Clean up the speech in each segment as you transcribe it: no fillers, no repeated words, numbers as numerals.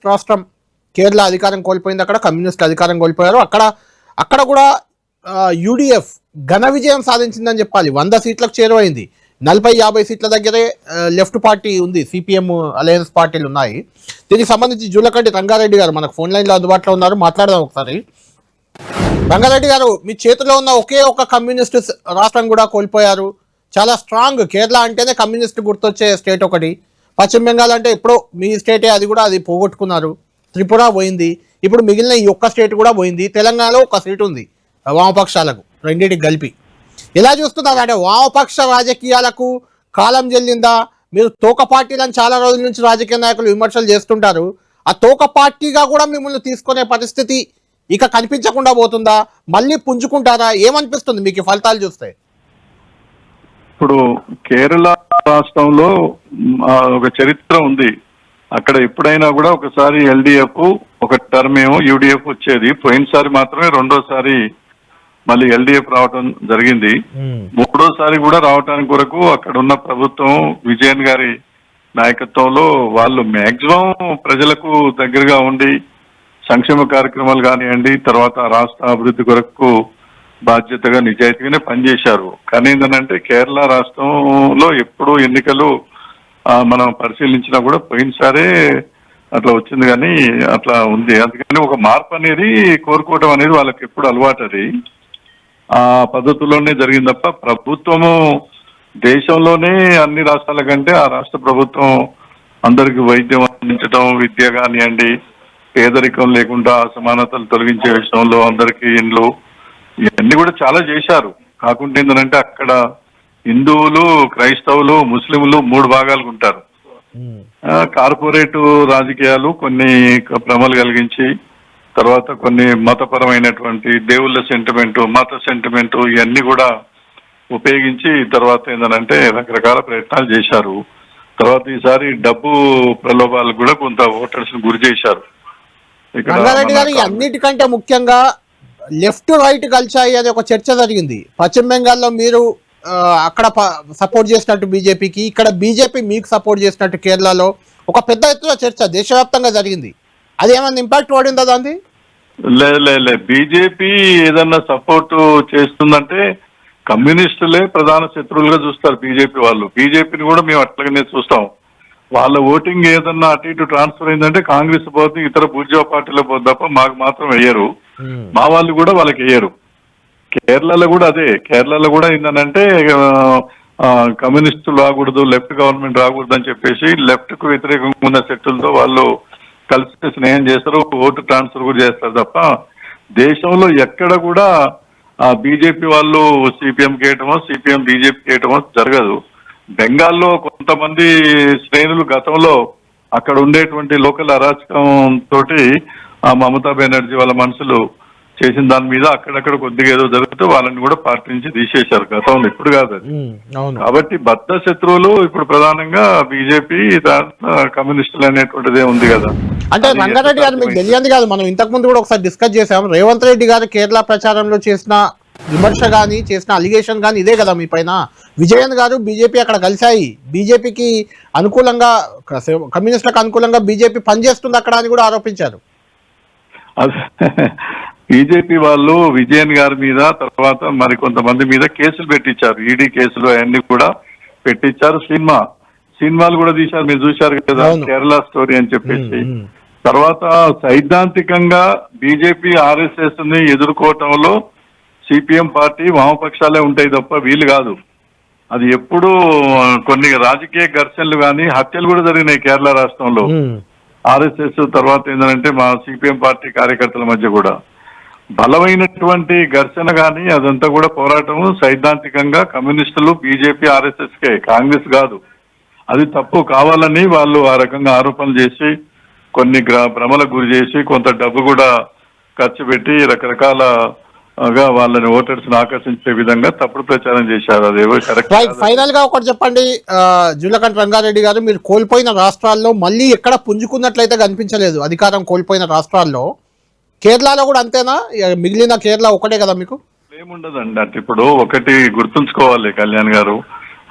రాష్ట్రం కేరళ అధికారం కోల్పోయింది, అక్కడ కమ్యూనిస్ట్ అధికారం కోల్పోయారు. అక్కడ అక్కడ కూడా యూడిఎఫ్ ఘన విజయం సాధించిందని చెప్పాలి. 100 సీట్లకు చేరువైంది. 40-50 సీట్ల దగ్గరే లెఫ్ట్ పార్టీ ఉంది, సిపిఎం అలయన్స్ పార్టీలు ఉన్నాయి. దీనికి సంబంధించి జూలకంటి రంగారెడ్డి గారు మనకు ఫోన్ లైన్లో అందుబాటులో ఉన్నారు, మాట్లాడదాం ఒకసారి. రంగారెడ్డి గారు, మీ చేతిలో ఉన్న ఒకే ఒక కమ్యూనిస్ట్ రాష్ట్రం కూడా కోల్పోయారు. చాలా స్ట్రాంగ్, కేరళ అంటేనే కమ్యూనిస్ట్ గుర్తొచ్చే స్టేట్ ఒకటి. పశ్చిమ బెంగాల్ అంటే ఎప్పుడో మీ స్టేటే, అది కూడా అది పోగొట్టుకున్నారు. త్రిపుర పోయింది, ఇప్పుడు మిగిలిన ఈ ఒక్క స్టేట్ కూడా పోయింది. తెలంగాణలో ఒక సీటు ఉంది వామపక్షాలకు, రెండింటికి కలిపి. ఎలా చూస్తున్నారు అంటే వామపక్ష రాజకీయాలకు కాలం చెల్లిందా? మీరు తోక పార్టీలను చాలా రోజుల నుంచి రాజకీయ నాయకులు విమర్శలు చేస్తుంటారు. ఆ తోక పార్టీగా కూడా మిమ్మల్ని తీసుకునే పరిస్థితి ఇక కనిపించకుండా పోతుందా? మళ్ళీ పుంజుకుంటారా? ఏమనిపిస్తుంది మీకు ఫలితాలు చూస్తే? ఇప్పుడు కేరళ రాష్ట్రంలో ఒక చరిత్ర ఉంది. అక్కడ ఎప్పుడైనా కూడా ఒకసారి ఎల్డిఎఫ్, ఒక టర్మ్ ఏమో యూడిఎఫ్ వచ్చేది. పోయినసారి మాత్రమే రెండోసారి మళ్ళీ ఎల్డిఎఫ్ రావటం జరిగింది. మూడోసారి కూడా రావటానికి కొరకు అక్కడ ఉన్న ప్రభుత్వం విజయన్ గారి నాయకత్వంలో వాళ్ళు మ్యాక్సిమం ప్రజలకు దగ్గరగా ఉండి సంక్షేమ కార్యక్రమాలు కానివ్వండి, తర్వాత రాష్ట్ర అభివృద్ధి కొరకు బాధ్యతగా నిజాయితీగానే పనిచేశారు. కానీ ఏంటంటే కేరళ రాష్ట్రంలో ఎప్పుడు ఎన్నికలు మనం పరిశీలించినా కూడా పోయినసారే అట్లా వచ్చింది, కానీ అట్లా ఉంది. అందుకని ఒక మార్పు అనేది కోరుకోవడం అనేది వాళ్ళకి ఎప్పుడు అలవాటు. అది ఆ పద్ధతుల్లోనే జరిగింది తప్ప ప్రభుత్వము దేశంలోనే అన్ని రాష్ట్రాల కంటే ఆ రాష్ట్ర ప్రభుత్వం అందరికి వైద్యం అందించడం, విద్య కానివ్వండి, పేదరికం లేకుండా అసమానతలు తొలగించే విషయంలో అందరికీ ఇండ్లు, ఇవన్నీ కూడా చాలా చేశారు. కాకుండా ఏంటంటే అక్కడ హిందువులు, క్రైస్తవులు, ముస్లింలు 3 భాగాలుగా ఉంటారు. కార్పొరేట్ రాజకీయాలు కొన్ని భ్రమలు కలిగించి, తర్వాత కొన్ని మతపరమైనటువంటి దేవుళ్ళ సెంటిమెంటు, మత సెంటిమెంటు ఇవన్నీ కూడా ఉపయోగించి తర్వాత ఏంటంటే రకరకాల ప్రయత్నాలు చేశారు. తర్వాత ఈసారి డబ్బు ప్రలోభాలకు కూడా కొంత ఓటర్స్ గురి చేశారు. రంగారెడ్డి గారు, అన్నిటికంటే ముఖ్యంగా లెఫ్ట్ రైట్ కలిసాయి అని ఒక చర్చ జరిగింది. పశ్చిమ బెంగాల్లో మీరు అక్కడ సపోర్ట్ చేసినట్టు బీజేపీకి, ఇక్కడ బీజేపీ మీకు సపోర్ట్ చేసినట్టు కేరళలో ఒక పెద్ద ఎత్తున చర్చ దేశవ్యాప్తంగా జరిగింది. అది ఏమైనా ఇంపాక్ట్ పడిందా దాన్ని? లే బీజేపీ ఏదన్నా సపోర్ట్ చేస్తుందంటే కమ్యూనిస్టులే ప్రధాన శత్రువులుగా చూస్తారు బీజేపీ వాళ్ళు. బీజేపీని కూడా మేము అట్లాగనే చూస్తాం. వాళ్ళ ఓటింగ్ ఏదన్నా అటు ఇటు ట్రాన్స్ఫర్ అయిందంటే కాంగ్రెస్ పోతే ఇతర బూర్జువా పార్టీలో పోతే తప్ప మాకు మాత్రం వేయరు. మా వాళ్ళు కూడా వాళ్ళకి వేయరు. కేరళలో కూడా అదే. కేరళలో కూడా ఏంటంటే కమ్యూనిస్టులు రాకూడదు, లెఫ్ట్ గవర్నమెంట్ రాకూడదు అని చెప్పేసి లెఫ్ట్ కు వ్యతిరేకంగా ఉన్న శక్తులతో వాళ్ళు కలిసి స్నేహం చేస్తారు, ఓటు ట్రాన్స్ఫర్ కూడా చేస్తారు తప్ప దేశంలో ఎక్కడ కూడా బీజేపీ వాళ్ళు సిపిఎం కేయటమో, సిపిఎం బీజేపీ కేయటమో జరగదు. బెంగాల్లో కొంతమంది శ్రేణులు గతంలో అక్కడ ఉండేటువంటి లోకల్ అరాచకం తోటి మమతా బెనర్జీ వాళ్ళ మనుషులు చేసిన దాని మీద అక్కడక్కడ కొద్దిగా ఏదో జరిగితే వాళ్ళని కూడా పార్టీ నుంచి తీసేశారు గతంలో, ఇప్పుడు కాదు అది. కాబట్టి బద్ధ శత్రువులు ఇప్పుడు ప్రధానంగా బీజేపీ, కమ్యూనిస్టులు అనేటువంటిదే ఉంది కదా. అంటే రంగారెడ్డి గారు, మీకు తెలియంది కాదు, మనం ఇంతకు ముందు కూడా ఒకసారి డిస్కస్ చేసాం. రేవంత్ రెడ్డి గారు కేరళ ప్రచారంలో చేసిన విమర్శ కానీ, చేసిన అలిగేషన్ కానీ ఇదే కదా మీ పైన. విజయన్ గారు బీజేపీ అక్కడ కలిశాయి, బీజేపీకి అనుకూలంగా, కమ్యూనిస్టులకు అనుకూలంగా బీజేపీ పనిచేస్తుంది అక్కడ అని కూడా ఆరోపించారు. బీజేపీ వాళ్ళు విజయన్ గారి మీద, తర్వాత మరి కొంతమంది మీద కేసులు పెట్టించారు. ఈడీ కేసులు అవన్నీ కూడా పెట్టించారు. సినిమాలు కూడా తీశారు, మీరు చూశారు కదా, కేరళ స్టోరీ అని చెప్పేసి. తర్వాత సైద్ధాంతికంగా బీజేపీ ఆర్ఎస్ఎస్ ని ఎదుర్కోవటంలో సిపిఎం పార్టీ వామపక్షాలే ఉంటాయి తప్ప వీళ్ళు కాదు. అది ఎప్పుడు కొన్ని రాజకీయ ఘర్షణలు కానీ హత్యలు కూడా జరిగినాయి కేరళ రాష్ట్రంలో. ఆర్ఎస్ఎస్ తర్వాత ఏంటంటే మా సిపిఎం పార్టీ కార్యకర్తల మధ్య కూడా బలమైనటువంటి ఘర్షణ కానీ అదంతా కూడా పోరాటము సైద్ధాంతికంగా కమ్యూనిస్టులు, బీజేపీ, ఆర్ఎస్ఎస్ కే, కాంగ్రెస్ కాదు. అది తప్పు. కావాలని వాళ్ళు ఆ రకంగా ఆరోపణలు చేసి కొన్ని భ్రమలకు గురి చేసి కొంత డబ్బు కూడా ఖర్చు పెట్టి రకరకాలుగా వాళ్ళని ఓటర్స్ ఆకర్షించే విధంగా తప్పుడు ప్రచారం చేశారు. అదేవో కరెక్ట్. ఫైనల్ గా ఒకటి చెప్పండి జూలకంటి రంగారెడ్డి గారు, మీరు కోల్పోయిన రాష్ట్రాల్లో మళ్ళీ ఎక్కడ పుంజుకున్నట్లయితే కనిపించలేదు. అధికారం కోల్పోయిన రాష్ట్రాల్లో కేరళలో కూడా అంతేనా? మిగిలిన కేరళ ఒకటే కదా మీకు? ఏముండదండి. అంటే ఇప్పుడు ఒకటి గుర్తుంచుకోవాలి కళ్యాణ్ గారు,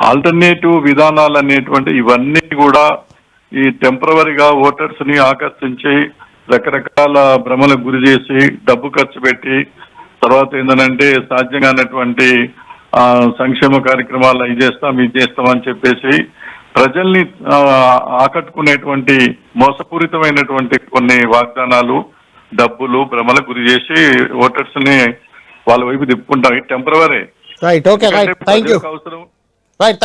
ఆల్టర్నేటివ్ విధానాలు అనేటువంటి ఇవన్నీ కూడా ఈ టెంపరవరీగా ఓటర్స్ ని ఆకర్షించి రకరకాల భ్రమలకు గురి చేసి డబ్బు ఖర్చు పెట్టి తర్వాత ఏంటంటే సాధ్యం కానటువంటి సంక్షేమ కార్యక్రమాలు ఇది చేస్తాం అని చెప్పేసి ప్రజల్ని ఆకట్టుకునేటువంటి మోసపూరితమైనటువంటి కొన్ని వాగ్దానాలు డబ్బులు భ్రమలకు గురి చేసి ఓటర్స్ ని వాళ్ళ వైపు తిప్పుకుంటాం. ఇది temporary. Right, okay, right, thank you. అవసరం రైట్.